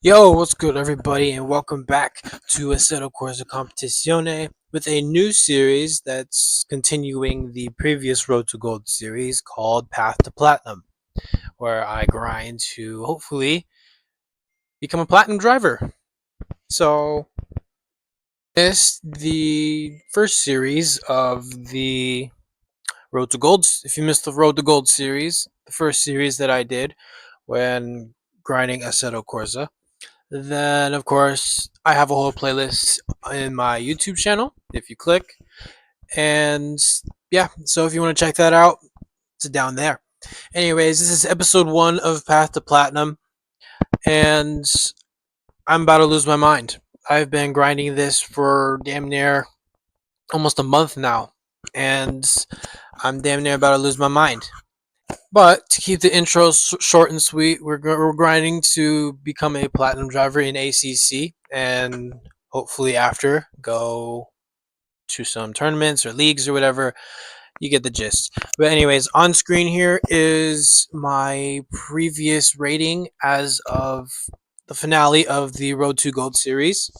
Yo, what's good, everybody, and welcome back to Assetto Corsa Competizione with a new series that's continuing the previous Road to Gold series called Path to Platinum, where I grind to hopefully become a platinum driver. So, this the first series of the Road to Gold. If you missed the Road to Gold series, the first series that I did when grinding Assetto Corsa. Then, of course, I have a whole playlist in my YouTube channel if you click. And yeah, so if you want to check that out, it's down there. Anyways, this is episode 1 of Path to Platinum, and I'm about to lose my mind. I've been grinding this for damn near almost a month now, and I'm damn near about to lose my mind. But to keep the intro short and sweet, we're grinding to become a platinum driver in ACC, and hopefully after go to some tournaments or leagues or whatever. You get the gist. But anyways, on screen here is my previous rating as of the finale of the Road to Gold series.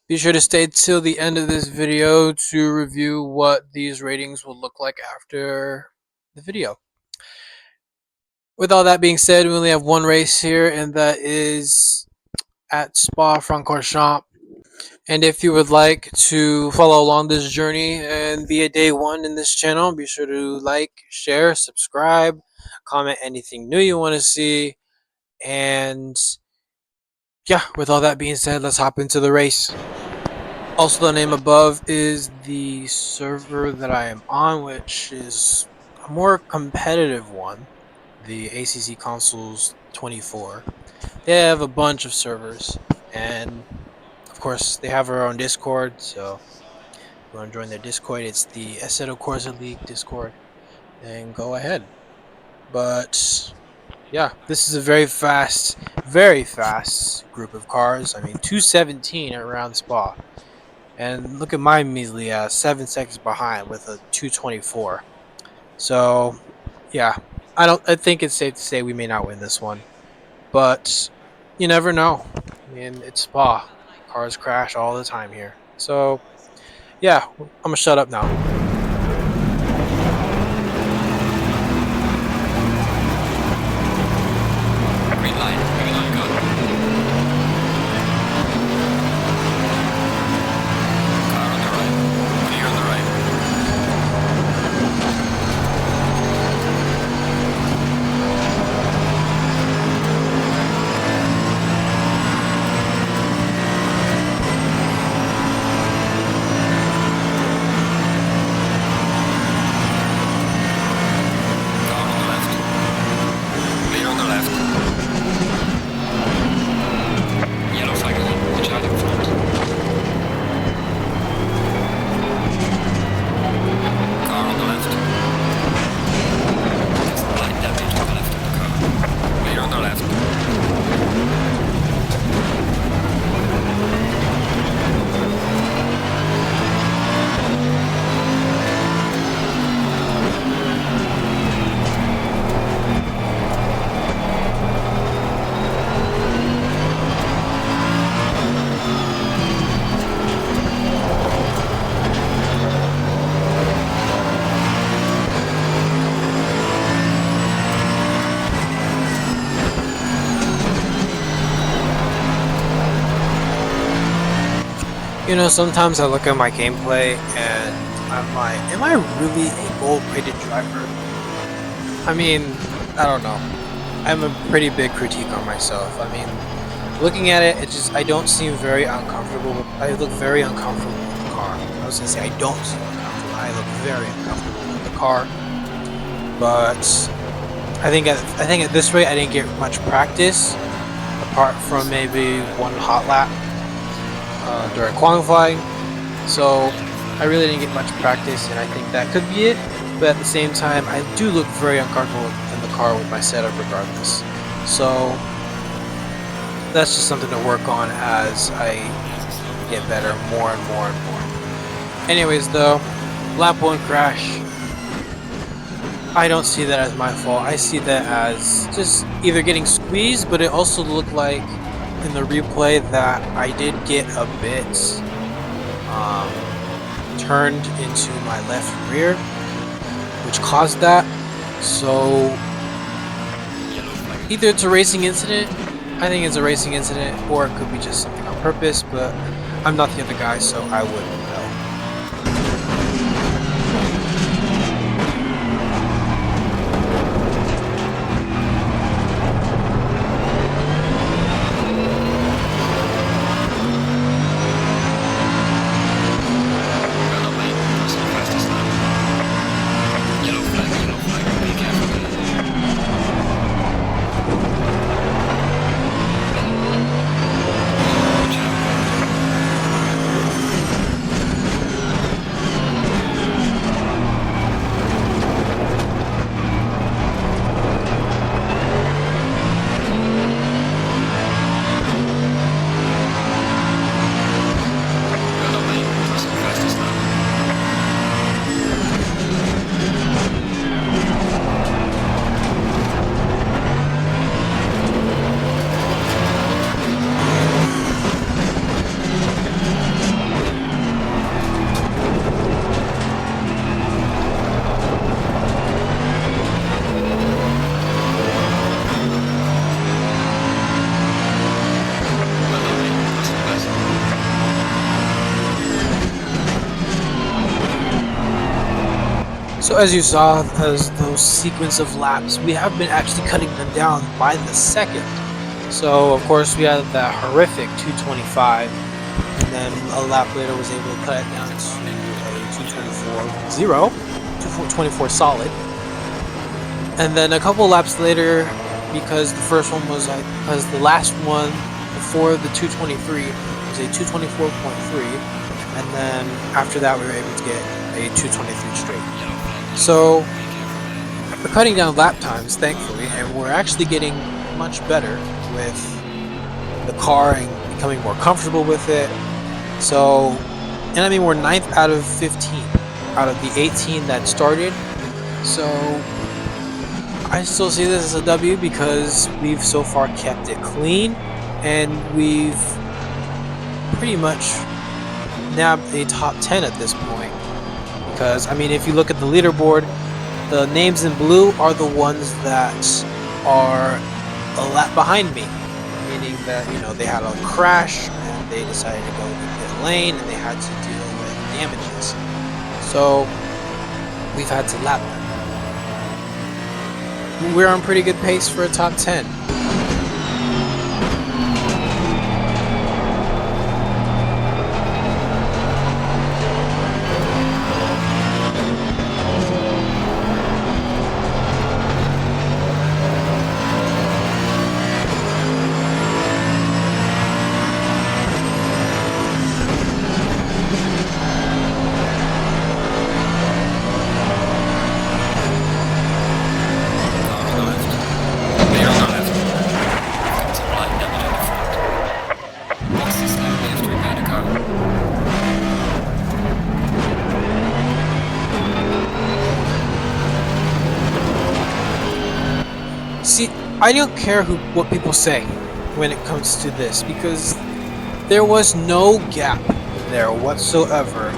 Be sure to stay till the end of this video to review what these ratings will look like after the video. With all that being said, we only have one race here, and that is at Spa-Francorchamps. And if you would like to follow along this journey and be a day one in this channel, be sure to like, share, subscribe, comment anything new you want to see. And yeah, with all that being said, let's hop into the race. Also, the name above is the server that I am on, which is a more competitive one, the ACC Consoles 24. They have a bunch of servers, and of course, they have their own Discord, so if you want to join their Discord, it's the Assetto Corsa League Discord, and go ahead. But yeah, this is a very fast group of cars. I mean, 217 around Spa, and look at my measly 7 seconds behind with a 224. So yeah, I think it's safe to say we may not win this one, but you never know. I mean, it's Spa. Cars crash all the time here. So yeah, I'm gonna shut up now. Green line, go. Car on the right, clear on the right. Car on the left. Clear on the left. Yellow flag on, watch out in front. Car on the left. Light damage on the left of the car. Clear on the left. You know, sometimes I look at my gameplay and I'm like, am I really a gold-plated driver? I mean, I don't know. I have a pretty big critique on myself. I mean, looking at it, I don't seem very uncomfortable. I look very uncomfortable with the car. I was gonna say I don't seem uncomfortable. I look very uncomfortable with the car. But I think at this rate, I didn't get much practice, apart from maybe one hot lap during qualifying. So I really didn't get much practice, and I think that could be it. But at the same time, I do look very uncomfortable in the car with my setup regardless. So that's just something to work on as I get better more and more and more. Anyways though, lap 1 crash. I don't see that as my fault. I see that as just either getting squeezed, but it also looked like in the replay that I did get a bit turned into my left rear, which caused that. So either it's a racing incident, I think it's a racing incident, or it could be just something on purpose, but I'm not the other guy, so I wouldn't know. So as you saw, as those sequence of laps, we have been actually cutting them down by the second. So of course we had that horrific 225, and then a lap later was able to cut it down to a 224 solid. And then a couple laps later, because the first one was because the last one before the 223 was a 224.3, and then after that we were able to get a 223 straight. So we're cutting down lap times, thankfully, and we're actually getting much better with the car and becoming more comfortable with it. So, and I mean, we're 9th out of 15 out of the 18 that started. So I still see this as a W because we've so far kept it clean, and we've pretty much nabbed a top 10 at this point. Because, I mean, if you look at the leaderboard, the names in blue are the ones that are a lap behind me. Meaning that, you know, they had a crash and they decided to go to the pit lane and they had to deal with damages. So, we've had to lap them. We're on pretty good pace for a top 10. See, I don't care what people say when it comes to this, because there was no gap there whatsoever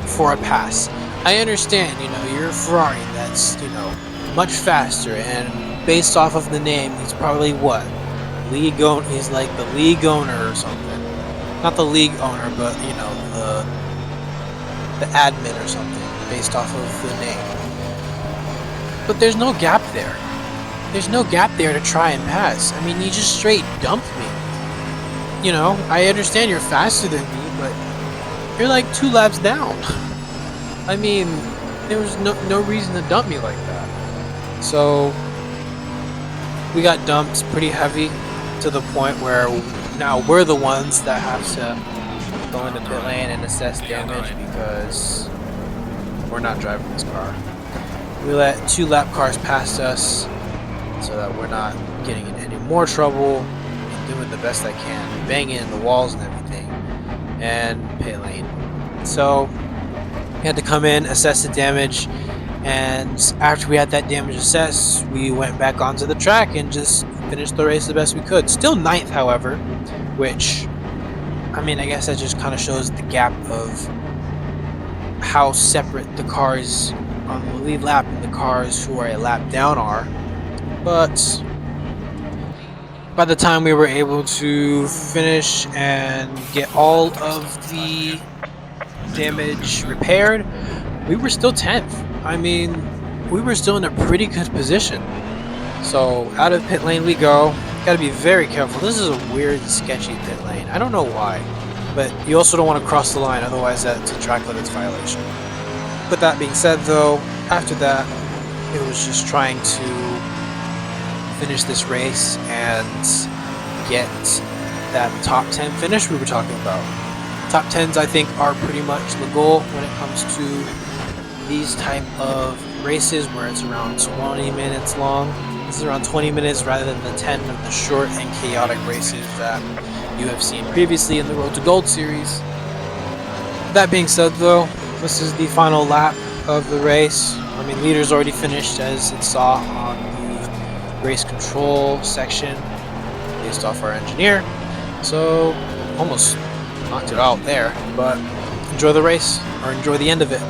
for a pass. I understand, you know, you're a Ferrari that's, you know, much faster, and based off of the name, he's probably what? He's like the league owner or something. Not the league owner, but, you know, the admin or something, based off of the name. But there's no gap there. There's no gap there to try and pass. I mean, you just straight dumped me. You know, I understand you're faster than me, but you're like 2 laps down. I mean, there was no reason to dump me like that. So, we got dumped pretty heavy to the point where now we're the ones that have to go into pit lane and assess damage because we're not driving this car. We let 2 lap cars past us so that we're not getting in any more trouble and doing the best I can, banging in the walls and everything, and pit lane. So we had to come in, assess the damage, and after we had that damage assessed, we went back onto the track and just finished the race the best we could. Still 9th, however, which, I mean, I guess that just kind of shows the gap of how separate the cars on the lead lap and the cars who are a lap down are. But by the time we were able to finish and get all of the damage repaired, we were still 10th. I mean, we were still in a pretty good position. So out of pit lane we go. Gotta be very careful. This is a weird, sketchy pit lane. I don't know why, but you also don't want to cross the line, otherwise that's a track limits violation. But that being said, though, after that, it was just trying to finish this race and get that top 10 finish we were talking about. Top 10s, I think, are pretty much the goal when it comes to these type of races where it's around 20 minutes long. This is around 20 minutes rather than the 10 of the short and chaotic races that you have seen previously in the Road to Gold series. That being said, though, this is the final lap of the race. I mean, leaders already finished, as it saw on the race control section based off our engineer. So, almost knocked it out there, but enjoy the race, or enjoy the end of it.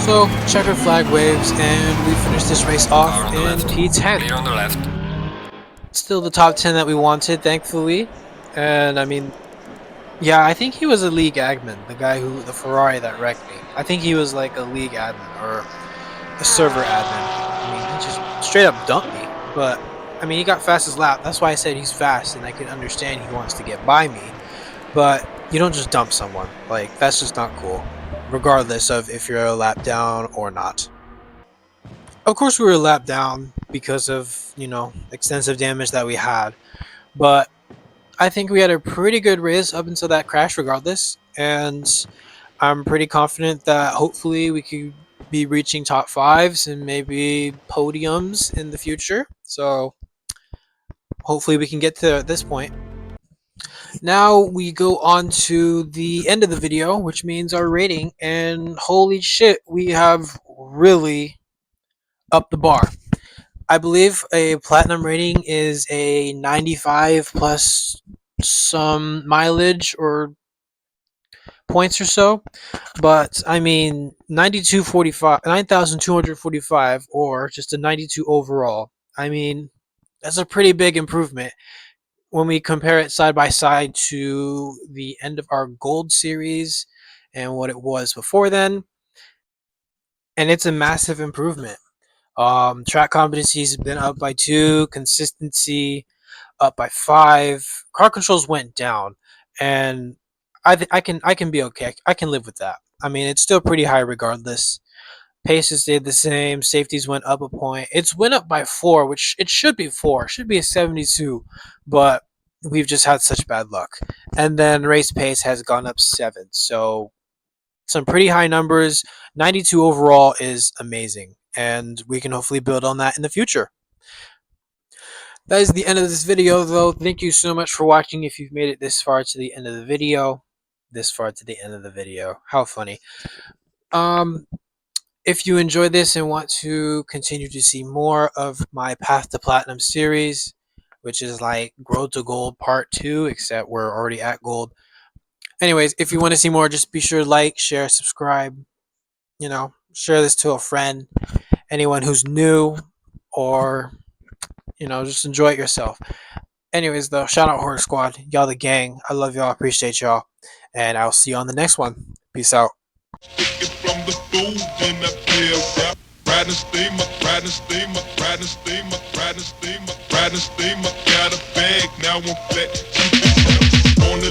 So, checkered flag waves, and we finished this race off in P10. Clear on the left. Still the top 10 that we wanted, thankfully. And I mean, yeah, I think he was a league admin, the Ferrari that wrecked me. I think he was like a league admin or a server admin. I mean, he just straight up dumped me. But I mean, he got fastest lap. That's why I said he's fast, and I can understand he wants to get by me. But you don't just dump someone. Like, that's just not cool, regardless of if you're a lap down or not. Of course, we were a lap down because of, extensive damage that we had. But I think we had a pretty good race up until that crash regardless. And I'm pretty confident that hopefully we could be reaching top fives and maybe podiums in the future. So hopefully we can get to this point. Now we go on to the end of the video, which means our rating. And holy shit, we have really upped the bar. I believe a platinum rating is a 95 plus some mileage or points or so. But I mean, 9245, 9,245, or just a 92 overall. I mean, that's a pretty big improvement when we compare it side by side to the end of our gold series and what it was before then. And it's a massive improvement. Track competencies have been up by 2, consistency up by 5. Car controls went down, and I can be okay. I can live with that. I mean, it's still pretty high regardless. Paces stayed the same. Safeties went up a point. It's went up by 4, which it should be 4. It should be a 72, but we've just had such bad luck. And then race pace has gone up 7. So some pretty high numbers. 92 overall is amazing, and we can hopefully build on that in the future. That is the end of this video, though. Thank you so much for watching. If you've made it this far to the end of the video, how funny. If you enjoy this and want to continue to see more of my Path to Platinum series, which is like Road to Gold Part 2, except we're already at Gold. Anyways, if you want to see more, just be sure to like, share, subscribe, share this to a friend, anyone who's new, or, just enjoy it yourself. Anyways, though, shout out Horror Squad. Y'all the gang. I love y'all. Appreciate y'all. And I'll see you on the next one. Peace out. From the food in the field, riding steamer, riding steamer, riding steamer, riding steamer, riding steamer, got a bag, now I'm flat, on the